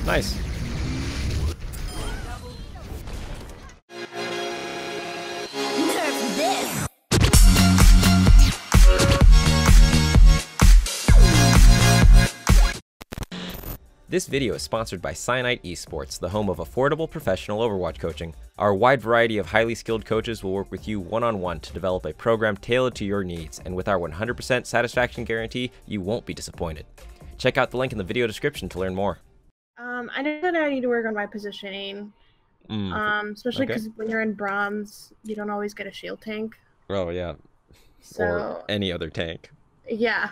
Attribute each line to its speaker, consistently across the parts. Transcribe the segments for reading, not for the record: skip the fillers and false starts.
Speaker 1: Nice. This video is sponsored by Cyanite Esports, the home of affordable professional Overwatch coaching. Our wide variety of highly skilled coaches will work with you one-on-one to develop a program tailored to your needs, and with our 100% satisfaction guarantee, you won't be disappointed. Check out the link in the video description to learn more.
Speaker 2: I know that I need to work on my positioning, especially because when you're in bronze, you don't always get a shield tank.
Speaker 1: Oh yeah,
Speaker 2: So
Speaker 1: or any other tank.
Speaker 2: yeah,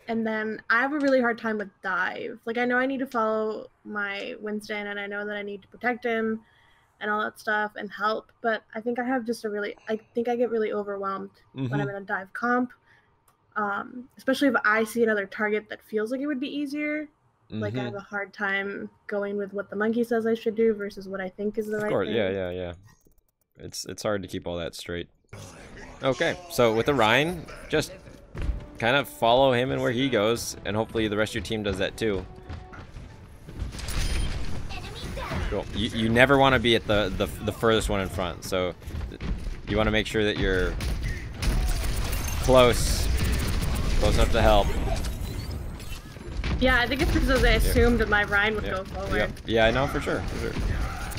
Speaker 2: and then I have a really hard time with dive. Like, I know I need to follow my Winston, and I know that I need to protect him and all that stuff and help, but I think I have just I think I get really overwhelmed when I'm in a dive comp, especially if I see another target that feels like it would be easier. Like, I have a hard time going with what the monkey says I should do versus what I think is the right thing.
Speaker 1: Yeah. It's hard to keep all that straight. Okay, so with the Ryan, just kind of follow him and where he goes, and hopefully the rest of your team does that too. Cool. You never want to be at the furthest one in front, so you want to make sure that you're close enough to help.
Speaker 2: Yeah, I think it's because I assumed that my Ryan would go forward.
Speaker 1: Yeah, I know for sure.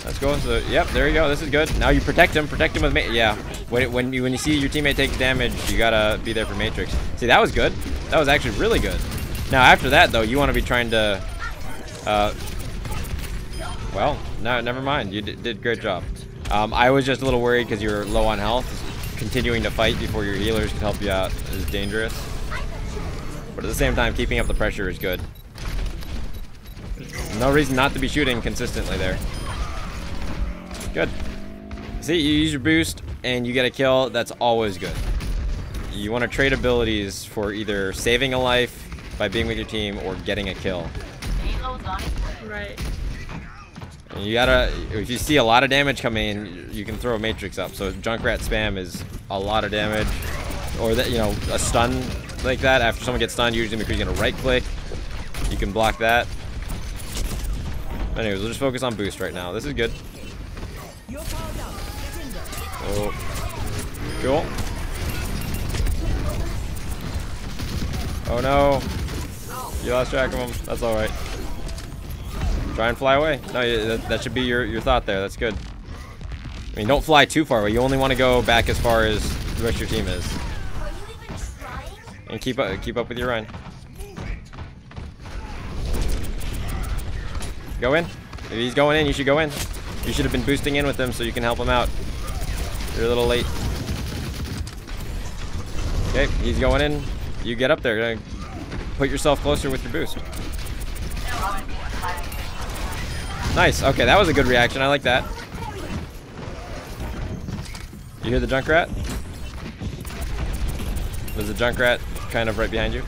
Speaker 1: Let's go. So, yep, there you go. This is good. Now you protect him with yeah. When you see your teammate take damage, you gotta be there for Matrix. See, that was good. That was actually really good. Now after that though, you want to be trying to. Well, no, never mind. You did great job. I was just a little worried because you're low on health. Continuing to fight before your healers can help you out is dangerous. But at the same time, keeping up the pressure is good. No reason not to be shooting consistently there. Good. See, you use your boost and you get a kill. That's always good. You want to trade abilities for either saving a life by being with your team or getting a kill.
Speaker 2: Right.
Speaker 1: And you gotta, if you see a lot of damage coming in, you can throw a matrix up. So Junkrat spam is a lot of damage, or that, you know, a stun like that. After someone gets stunned, usually because you're gonna right click, you can block that. Anyways, we'll just focus on boost right now. This is good. Oh, cool. Oh no, you lost track of him. That's all right. Try and fly away. No, that should be your thought there. That's good. I mean, don't fly too far away. You only want to go back as far as the rest of your team is. And keep up with your run. Go in. If he's going in, you should go in. You should have been boosting in with him so you can help him out. You're a little late. Okay, he's going in. You get up there. Put yourself closer with your boost. Nice. Okay, that was a good reaction. I like that. You hear the Junkrat? Was the Junkrat kind of right behind you?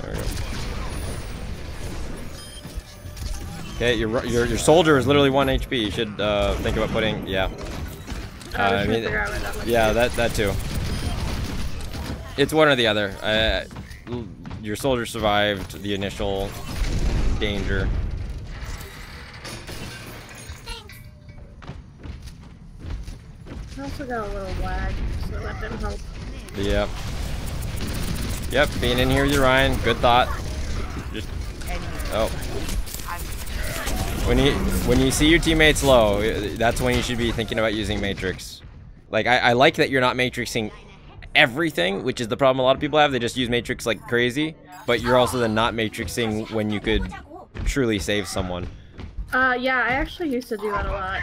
Speaker 1: There we go. Okay, your soldier is literally 1 HP. You should think about putting, yeah. I mean, yeah, that too. It's one or the other. Your soldier survived the initial danger.
Speaker 2: I also got a little lag, so that didn't help.
Speaker 1: Yep. Yep, being in here, you're Ryan. Good thought. Just, oh. When you see your teammates low, that's when you should be thinking about using Matrix. Like, I like that you're not Matrixing everything, which is the problem a lot of people have. They just use Matrix like crazy, but you're also then not Matrixing when you could truly save someone.
Speaker 2: Yeah, I actually used to do that a lot.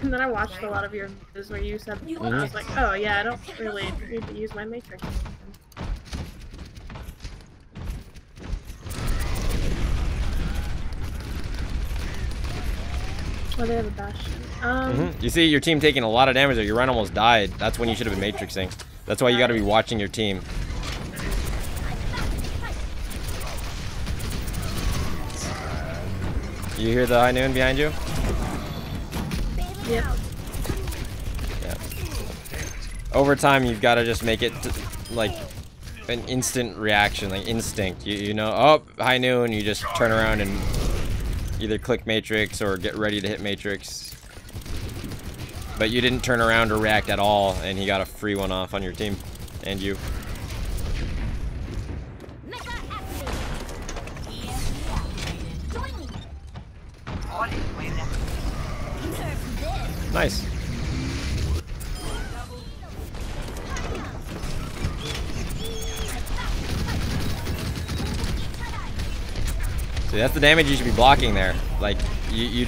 Speaker 2: And then I watched a lot of your videos where you said, and I was like, oh yeah, I don't really need to use my Matrix. Oh, they have a bastion.
Speaker 1: You see your team taking a lot of damage there. Your run almost died. That's when you should have been Matrixing. That's why you got to be watching your team. You hear the high noon behind you?
Speaker 2: Yeah.
Speaker 1: Yeah. Over time, you've got to just make it like an instant reaction, like instinct. You know, oh, high noon, you just turn around and either click Matrix or get ready to hit Matrix. But you didn't turn around or react at all, and he got a free one off on your team. And you. Nice. See, that's the damage you should be blocking there. Like, you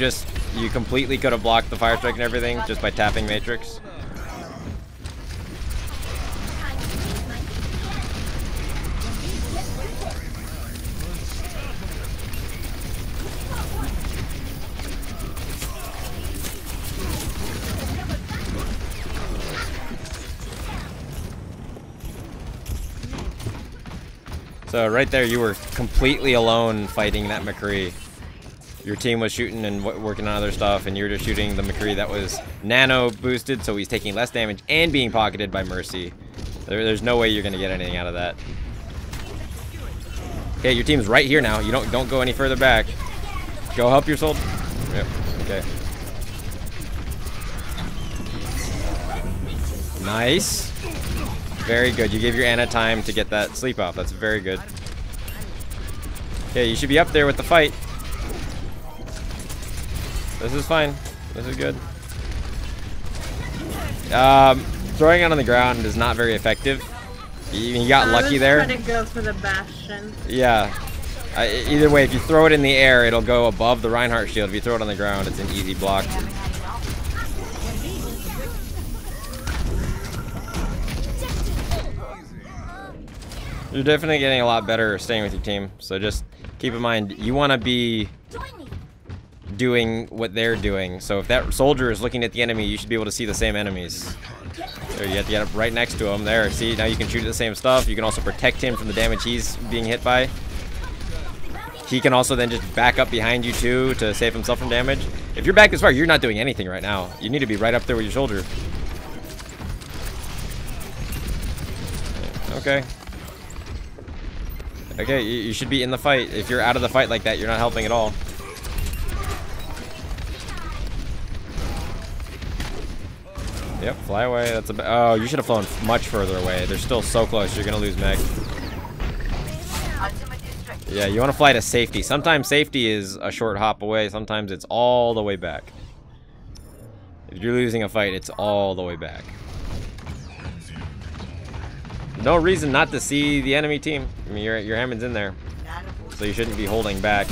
Speaker 1: completely could have blocked the fire strike and everything just by tapping Matrix. So right there, you were completely alone fighting that McCree. Your team was shooting and working on other stuff, and you were just shooting the McCree that was nano boosted, so he's taking less damage and being pocketed by Mercy. There's no way you're gonna get anything out of that. Okay, your team's right here now. You don't go any further back. Go help your soldier. Yep. Okay. Nice. Very good. You gave your Ana time to get that sleep off. That's very good. Okay, you should be up there with the fight. This is fine. This is good. Throwing it on the ground is not very effective. You got lucky there.
Speaker 2: I was trying to go for the Bastion.
Speaker 1: Yeah. Either way, if you throw it in the air, it'll go above the Reinhardt shield. If you throw it on the ground, it's an easy block. You're definitely getting a lot better staying with your team, so just keep in mind, you want to be doing what they're doing. So if that soldier is looking at the enemy, you should be able to see the same enemies. There, you have to get up right next to him. There, see, now you can shoot at the same stuff. You can also protect him from the damage he's being hit by. He can also then just back up behind you too to save himself from damage. If you're back this far, you're not doing anything right now. You need to be right up there with your soldier. Okay. Okay, you should be in the fight. If you're out of the fight like that, you're not helping at all. Yep, fly away. That's a. Oh, you should have flown much further away. They're still so close. You're gonna lose mech. Yeah, you want to fly to safety. Sometimes safety is a short hop away. Sometimes it's all the way back. If you're losing a fight, it's all the way back. No reason not to see the enemy team. I mean, your Hammond's in there, so you shouldn't be holding back.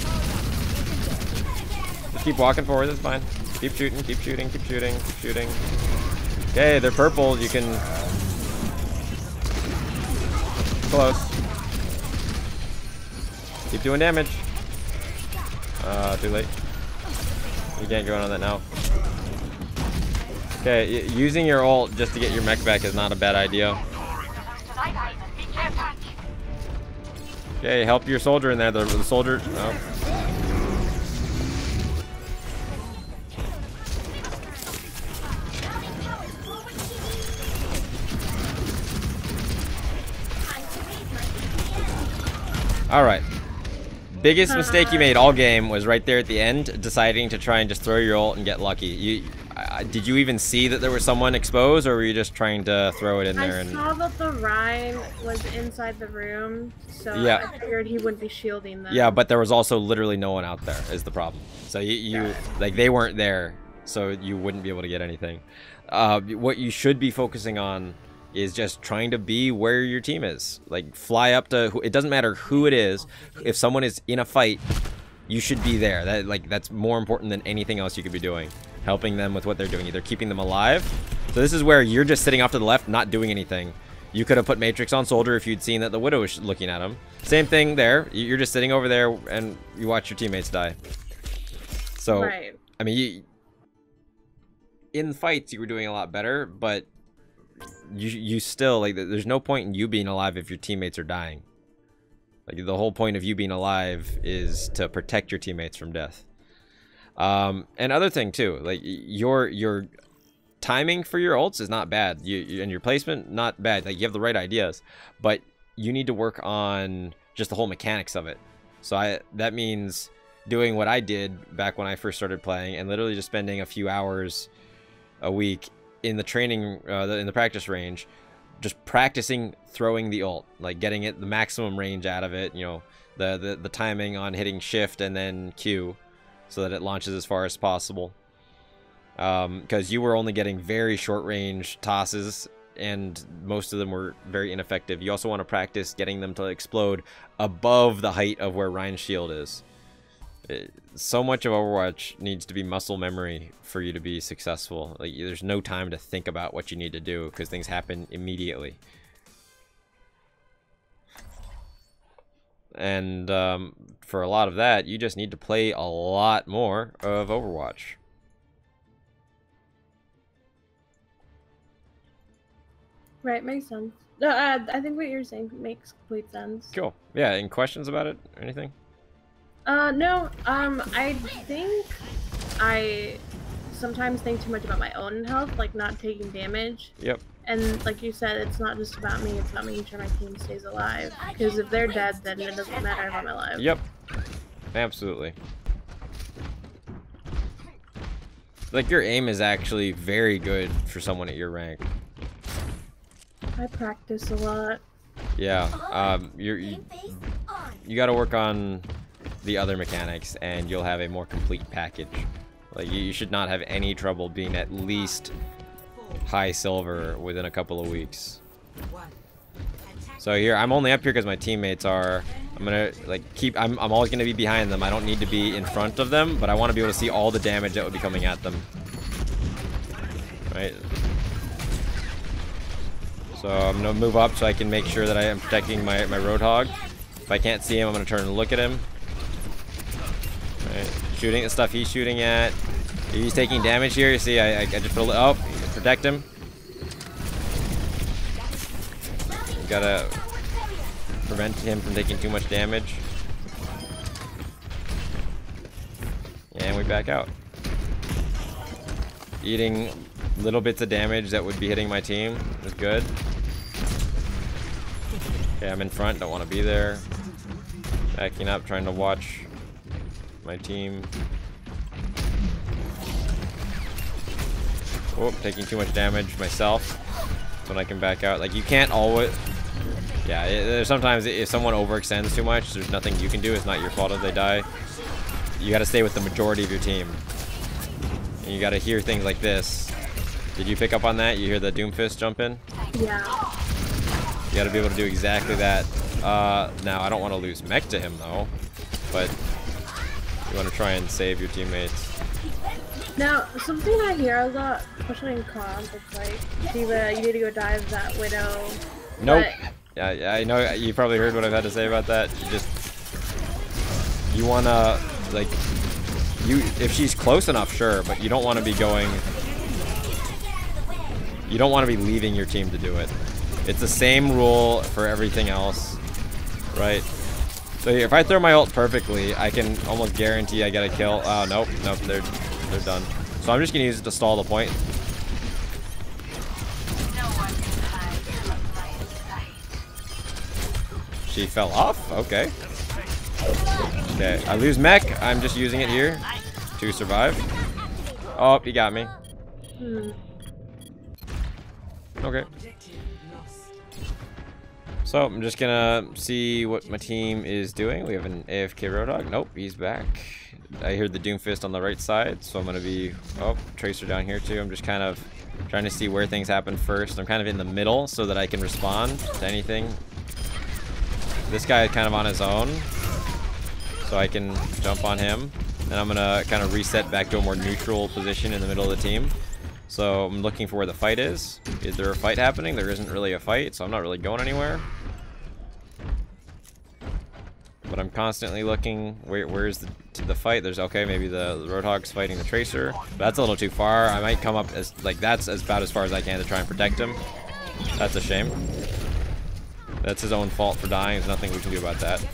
Speaker 1: Just keep walking forward. That's fine. Keep shooting. Keep shooting. Keep shooting. Keep shooting. Okay, they're purple. You can close. Keep doing damage. Too late. You can't go in on that now. Okay, using your ult just to get your mech back is not a bad idea. Okay, help your soldier in there. The soldier. Oh. All right. Biggest mistake you made all game was right there at the end, deciding to try and just throw your ult and get lucky. Did you even see that there was someone exposed, or were you just trying to throw it in there?
Speaker 2: I saw that the Rein was inside the room, so
Speaker 1: yeah.
Speaker 2: I figured he wouldn't be shielding them.
Speaker 1: Yeah, but there was also literally no one out there is the problem. So like they weren't there, so you wouldn't be able to get anything. What you should be focusing on is just trying to be where your team is. Like fly up to it doesn't matter who it is. If someone is in a fight, you should be there. That's more important than anything else you could be doing. Helping them with what they're doing, either keeping them alive. So this is where you're just sitting off to the left, not doing anything. You could have put Matrix on Soldier if you'd seen that the Widow was looking at him. Same thing there. You're just sitting over there and you watch your teammates die. So, right. I mean, in fights you were doing a lot better, but you still, like, there's no point in you being alive if your teammates are dying. Like, the whole point of you being alive is to protect your teammates from death. And other thing too, like your timing for your ults is not bad. And your placement not bad. Like you have the right ideas, but you need to work on just the whole mechanics of it. So that means doing what I did back when I first started playing, and literally just spending a few hours a week in the training, in the practice range, just practicing throwing the ult, like getting it the maximum range out of it. You know, the timing on hitting shift and then Q, so that it launches as far as possible. Because you were only getting very short range tosses, and most of them were very ineffective. You also want to practice getting them to explode above the height of where Rein's shield is. So much of Overwatch needs to be muscle memory for you to be successful. Like, there's no time to think about what you need to do because things happen immediately. And for a lot of that, you just need to play a lot more of Overwatch.
Speaker 2: Right, makes sense. No, I think what you're saying makes complete sense.
Speaker 1: Cool. Yeah, any questions about it or anything?
Speaker 2: No, I think I sometimes think too much about my own health, like not taking damage.
Speaker 1: Yep.
Speaker 2: And like you said, it's not just about me, it's about making sure my team stays alive. Because if they're dead, then it doesn't matter if I'm alive.
Speaker 1: Yep. Absolutely. Like, your aim is actually very good for someone at your rank.
Speaker 2: I practice a lot.
Speaker 1: Yeah, you got to work on the other mechanics, and you'll have a more complete package. Like, you should not have any trouble being at least high silver within a couple of weeks. So here, I'm only up here because my teammates are. I'm gonna like I'm always gonna be behind them. I don't need to be in front of them, but I want to be able to see all the damage that would be coming at them. Right. So I'm gonna move up so I can make sure that I am protecting my Roadhog. If I can't see him, I'm gonna turn and look at him. Right. Shooting the stuff he's shooting at. He's taking damage here. You see, I just put a protect him. You gotta prevent him from taking too much damage. And we back out. Eating little bits of damage that would be hitting my team is good. Okay, I'm in front, don't want to be there. Backing up, trying to watch my team. Oh, taking too much damage myself. When I can back out. Like, you can't always... Yeah, there's sometimes if someone overextends too much, there's nothing you can do. It's not your fault if they die. You gotta stay with the majority of your team. And you gotta hear things like this. Did you pick up on that? You hear the Doomfist jump in?
Speaker 2: Yeah.
Speaker 1: You gotta be able to do exactly that. Now, I don't want to lose mech to him, though. But you want to try and save your teammates.
Speaker 2: Now, something I hear a lot, especially in comp, it's like, Diva, you need to go dive that Widow.
Speaker 1: Nope. Yeah, I know you probably heard what I've had to say about that. You wanna, like, if she's close enough, sure, but you don't want to be going, you don't want to be leaving your team to do it. It's the same rule for everything else, right? So if I throw my ult perfectly, I can almost guarantee I get a kill. Oh, nope, they're done. So I'm just gonna use it to stall the point. She fell off? Okay. Okay, I lose mech. I'm just using it here to survive. Oh, he got me. Okay. So I'm just gonna see what my team is doing. We have an AFK Roadhog. Nope, he's back. I heard the Doomfist on the right side, so I'm gonna be... Oh, Tracer down here too. I'm just kind of trying to see where things happen first. I'm kind of in the middle so that I can respond to anything. This guy is kind of on his own, so I can jump on him. And I'm gonna kind of reset back to a more neutral position in the middle of the team. So I'm looking for where the fight is. Is there a fight happening? There isn't really a fight, so I'm not really going anywhere. But I'm constantly looking. Where's the fight? There's okay. Maybe the Roadhog's fighting the Tracer. But that's a little too far. I might come up as like that's about as far as I can to try and protect him. That's a shame. That's his own fault for dying. There's nothing we can do about that.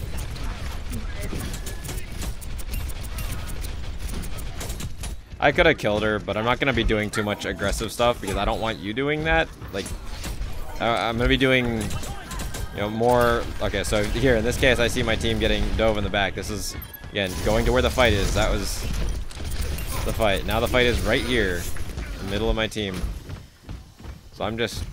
Speaker 1: I could have killed her, but I'm not going to be doing too much aggressive stuff because I don't want you doing that. Like, I'm going to be doing, you know, more. Okay, so here in this case, I see my team getting dove in the back. This is again going to where the fight is. That was the fight. Now the fight is right here, in the middle of my team. So I'm just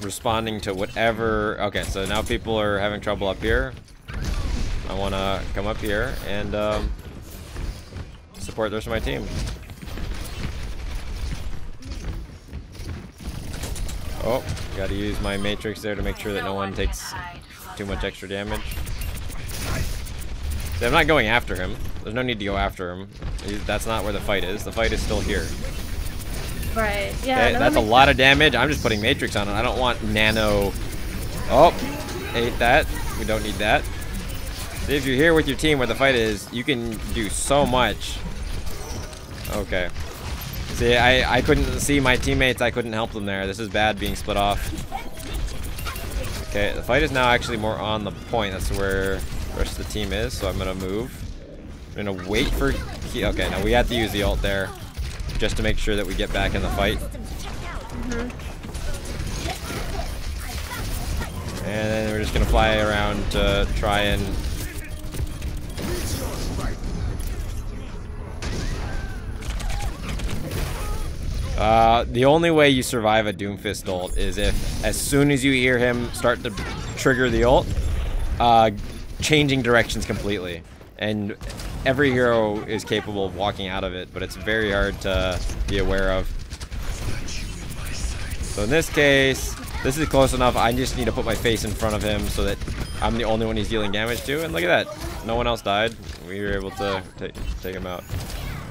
Speaker 1: responding to whatever. Okay, so now people are having trouble up here. I want to come up here and support the rest of my team. Oh, gotta use my matrix there to make sure that no one takes too much extra damage. See, I'm not going after him. There's no need to go after him. That's not where the fight is. The fight is still here.
Speaker 2: Right. Yeah.
Speaker 1: Okay,
Speaker 2: no,
Speaker 1: that's a lot of damage. I'm just putting matrix on it. I don't want nano. Oh, ate that. We don't need that. See, if you're here with your team where the fight is, you can do so much. Okay. See, I couldn't see my teammates. I couldn't help them there. This is bad being split off. Okay, the fight is now actually more on the point. That's where the rest of the team is. So I'm gonna move. I'm gonna wait for. Okay, now we have to use the ult there, just to make sure that we get back in the fight. And then we're just gonna fly around to try and. The only way you survive a Doomfist ult is if, as soon as you hear him start to trigger the ult, changing directions completely. And every hero is capable of walking out of it, but it's very hard to be aware of. So in this case, this is close enough. I just need to put my face in front of him so that I'm the only one he's dealing damage to. And look at that. No one else died. We were able to take him out.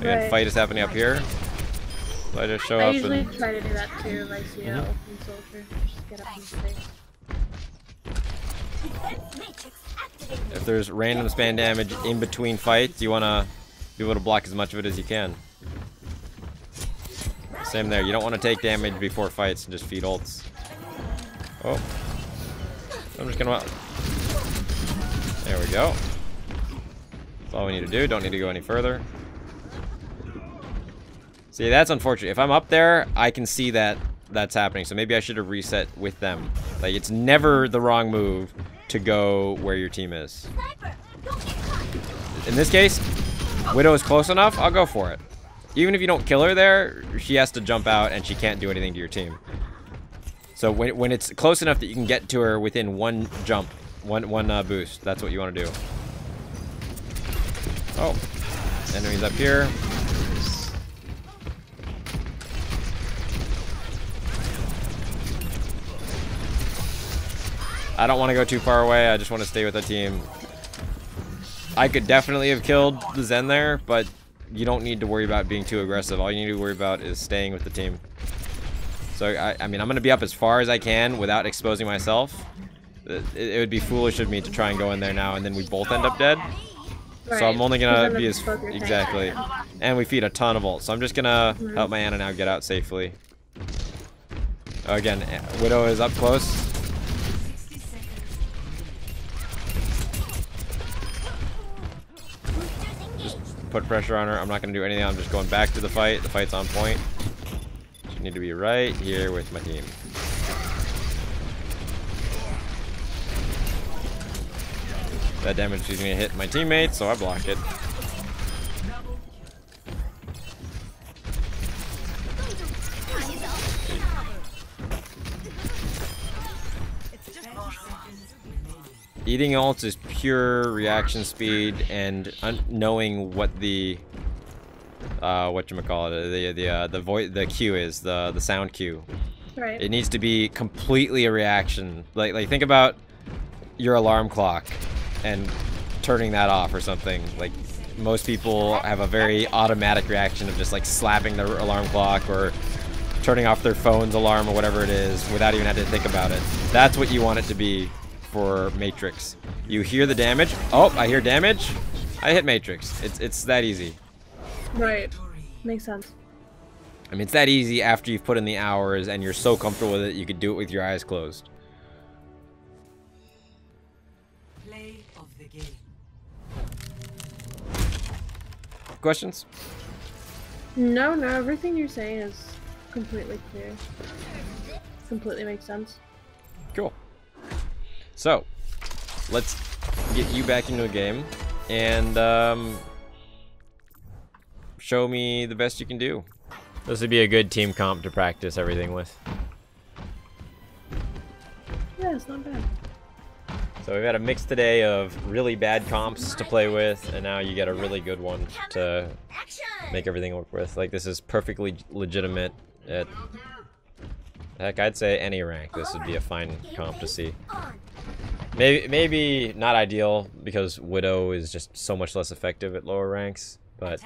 Speaker 1: Again, fight is happening up here. So I just show up.
Speaker 2: I usually
Speaker 1: and
Speaker 2: try to do that too if I see an open soldier. Just get up in space.
Speaker 1: if there's random spam damage in between fights, you want to be able to block as much of it as you can. Same there. You don't want to take damage before fights and just feed ults. Oh. I'm just gonna... There we go. That's all we need to do. Don't need to go any further. See, that's unfortunate. If I'm up there, I can see that that's happening. So maybe I should have reset with them. Like, it's never the wrong move to go where your team is. In this case, Widow is close enough, I'll go for it. Even if you don't kill her there, she has to jump out and she can't do anything to your team. So when it's close enough that you can get to her within one jump, one boost, that's what you want to do. Oh, enemies up here. I don't want to go too far away. I just want to stay with the team. I could definitely have killed the Zen there, but you don't need to worry about being too aggressive. All you need to worry about is staying with the team. So, I mean, I'm going to be up as far as I can without exposing myself. It would be foolish of me to try and go in there now, and then we both end up dead. Right. So I'm only going to be as... Exactly. And we feed a ton of ults. So I'm just going to help my Ana now get out safely. Oh, again, Widow is up close. Put pressure on her. I'm not going to do anything. I'm just going back to the fight. The fight's on point. Just need to be right here with my team. That damage is going to hit my teammates, so I block it. Eating ults is pure reaction speed and knowing what the whatchamacallit, the cue is, the sound cue. Right. It needs to be completely a reaction. Like think about your alarm clock and turning that off or something. Like most people have a very automatic reaction of just like slapping their alarm clock or turning off their phone's alarm or whatever it is without even having to think about it. That's what you want it to be. For Matrix, you hear the damage. Oh, I hear damage. I hit Matrix. It's that easy.
Speaker 2: Right. Makes sense.
Speaker 1: I mean, it's that easy after you've put in the hours and you're so comfortable with it, you could do it with your eyes closed. Play of the game. Questions?
Speaker 2: No, everything you're saying is completely clear. completely makes sense.
Speaker 1: Cool. So, let's get you back into a game and show me the best you can do. This would be a good team comp to practice everything with.
Speaker 2: Yeah, it's not bad.
Speaker 1: So we've had a mix today of really bad comps to play with, and now you get a really good one to make everything work with. Like, this is perfectly legitimate at, heck, I'd say any rank. This would be a fine comp to see. Maybe not ideal because Widow is just so much less effective at lower ranks, but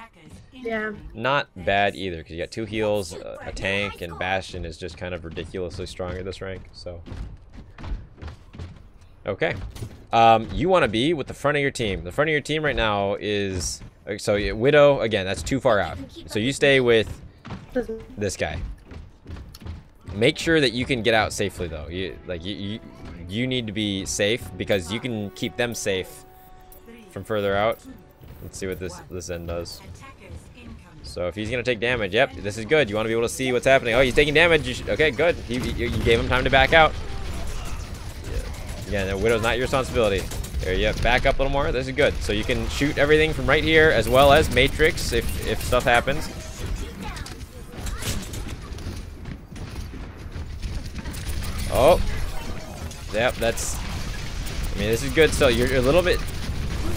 Speaker 2: yeah,
Speaker 1: not bad either because you got 2 heals, a tank, and Bastion is just kind of ridiculously strong at this rank. So, okay, you want to be with the front of your team. The front of your team right now is so Widow again. That's too far out. So you stay with this guy. Make sure that you can get out safely though. You need to be safe because you can keep them safe from further out. Let's see what this end does. So if he's gonna take damage, yep, this is good. You want to be able to see what's happening. Oh, he's taking damage. Okay, good. You gave him time to back out. Yeah, the Widow's not your responsibility. There you go. Back up a little more. This is good. So you can shoot everything from right here as well as Matrix if stuff happens. Oh. Yep, that's... I mean, this is good still. You're a little bit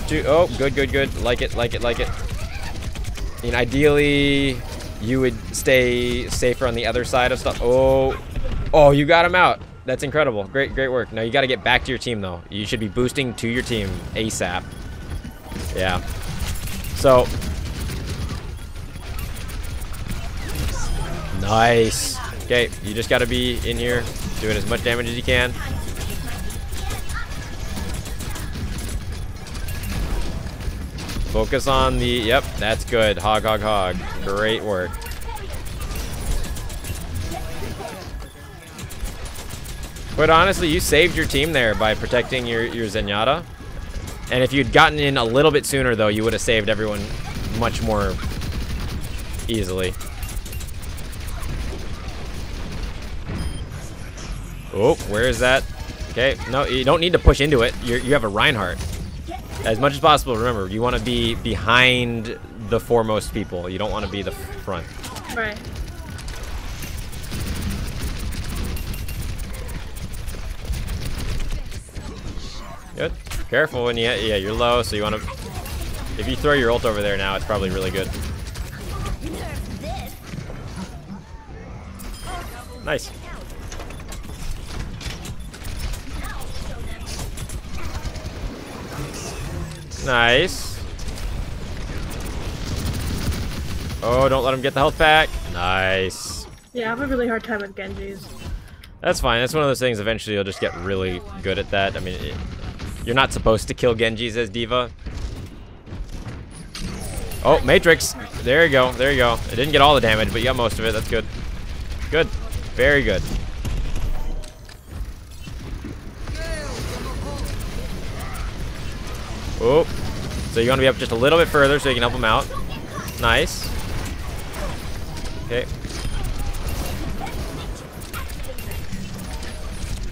Speaker 1: too... Oh, good, good, good. Like it, like it, like it. I mean, ideally, you would stay safer on the other side of stuff. Oh. Oh, you got him out. That's incredible. Great, great work. Now you got to get back to your team, though. You should be boosting to your team ASAP. Yeah. So. Nice. Okay, you just got to be in here doing as much damage as you can. Focus on the... Yep, that's good. Hog, hog, hog. Great work. But honestly, you saved your team there by protecting your Zenyatta. And if you'd gotten in a little bit sooner, though, you would have saved everyone much more easily. Oh, where is that? Okay, no, you don't need to push into it. You have a Reinhardt. As much as possible, remember, you want to be behind the foremost people. You don't want to be the front.
Speaker 2: Right.
Speaker 1: Good. Careful when yeah, you're low, so you want to... If you throw your ult over there now, it's probably really good. Nice. Nice. Oh, don't let him get the health back. Nice.
Speaker 2: Yeah, I have a really hard time with Genjis.
Speaker 1: That's fine. That's one of those things. Eventually, you'll just get really good at that. I mean, you're not supposed to kill Genjis as D.Va. Oh, Matrix. There you go. There you go. It didn't get all the damage, but you got most of it. That's good. Good. Very good. Oh. So you want to be up just a little bit further so you can help him out. Nice. Okay.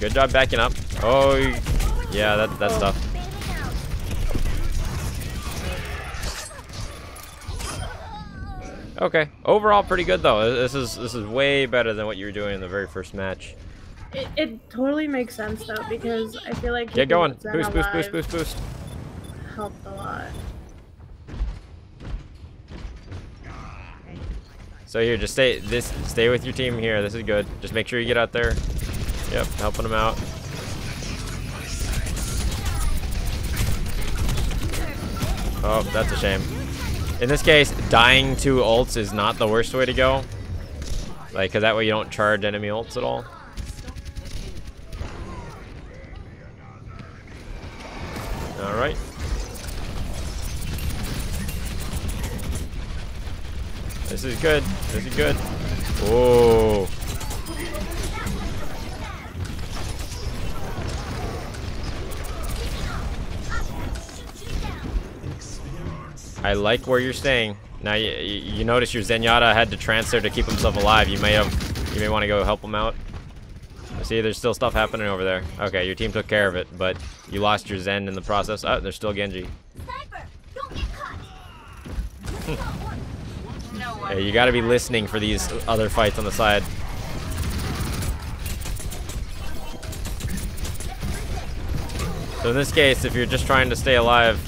Speaker 1: Good job backing up. Oh, yeah, that's tough. Okay. Overall, pretty good though. This is way better than what you were doing in the very first match.
Speaker 2: It totally makes sense though because I feel like
Speaker 1: get going. Boost, boost, boost, boost, boost.
Speaker 2: Helped a lot.
Speaker 1: So here, just stay with your team here. This is good. Just make sure you get out there. Yep, helping them out. Oh, that's a shame. In this case, dying to ults is not the worst way to go. Like, cause that way you don't charge enemy ults at all. All right. This is good. This is good. Whoa. I like where you're staying. Now you notice your Zenyatta had to transfer to keep himself alive. You may want to go help him out. See, there's still stuff happening over there. Okay, your team took care of it, but you lost your Zen in the process. Oh, there's still Genji. Hey, you gotta be listening for these other fights on the side. So in this case, if you're just trying to stay alive,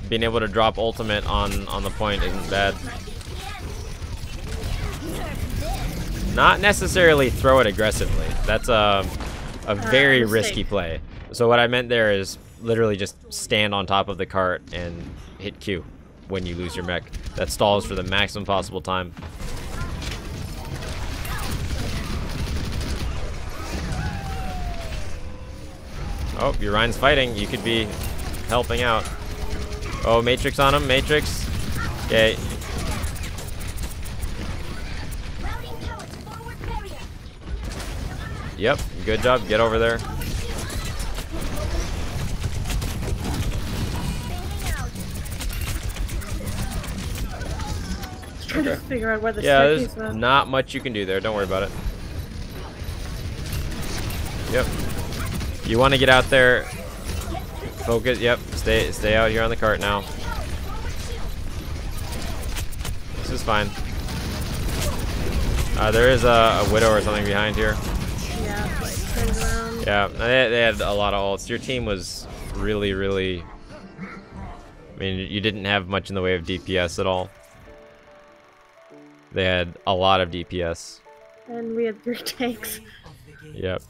Speaker 1: being able to drop ultimate on the point isn't bad. Not necessarily throw it aggressively. That's a very risky play. So what I meant there is literally just stand on top of the cart and hit Q when you lose your mech. That stalls for the maximum possible time. Oh, your Rein's fighting. You could be helping out. Oh, Matrix on him. Matrix. Okay. Yep, good job. Get over there.
Speaker 2: Trying to figure out where the
Speaker 1: there's
Speaker 2: was.
Speaker 1: Not much you can do there. Don't worry about it. Yep. You want to get out there. Focus. Yep. Stay out here on the cart now. This is fine. There is a Widow or something behind here.
Speaker 2: Yeah, like turns around.
Speaker 1: Yeah, they had a lot of ults. Your team was really, really... I mean, you didn't have much in the way of DPS at all. They had a lot of DPS.
Speaker 2: And we had 3 tanks.
Speaker 1: Yep.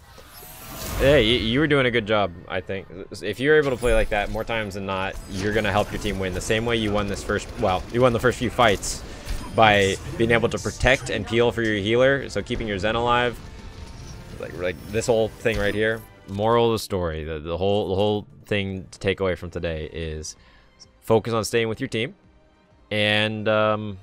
Speaker 1: Hey, you were doing a good job, I think. If you're able to play like that more times than not, you're going to help your team win. The same way you won this first... Well, you won the first few fights by being able to protect and peel for your healer, so keeping your Zen alive. Like this whole thing right here. Moral of the story, the whole thing to take away from today is focus on staying with your team and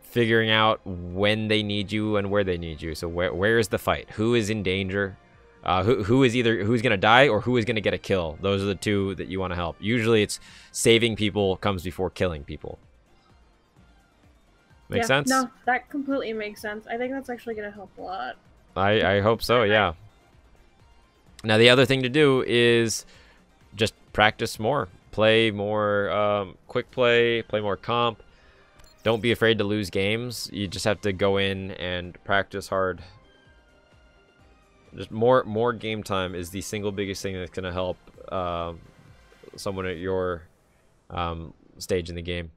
Speaker 1: figuring out when they need you and where they need you. So where is the fight? Who is in danger? Who's gonna die or who is gonna get a kill? Those are the two that you want to help. Usually it's saving people comes before killing people. Make sense?
Speaker 2: No, that completely makes sense. I think that's actually gonna help a lot.
Speaker 1: I hope so, yeah. Now the other thing to do is just practice more. Play more quick play more comp. Don't be afraid to lose games. You just have to go in and practice hard. Just more game time is the single biggest thing that's going to help someone at your stage in the game.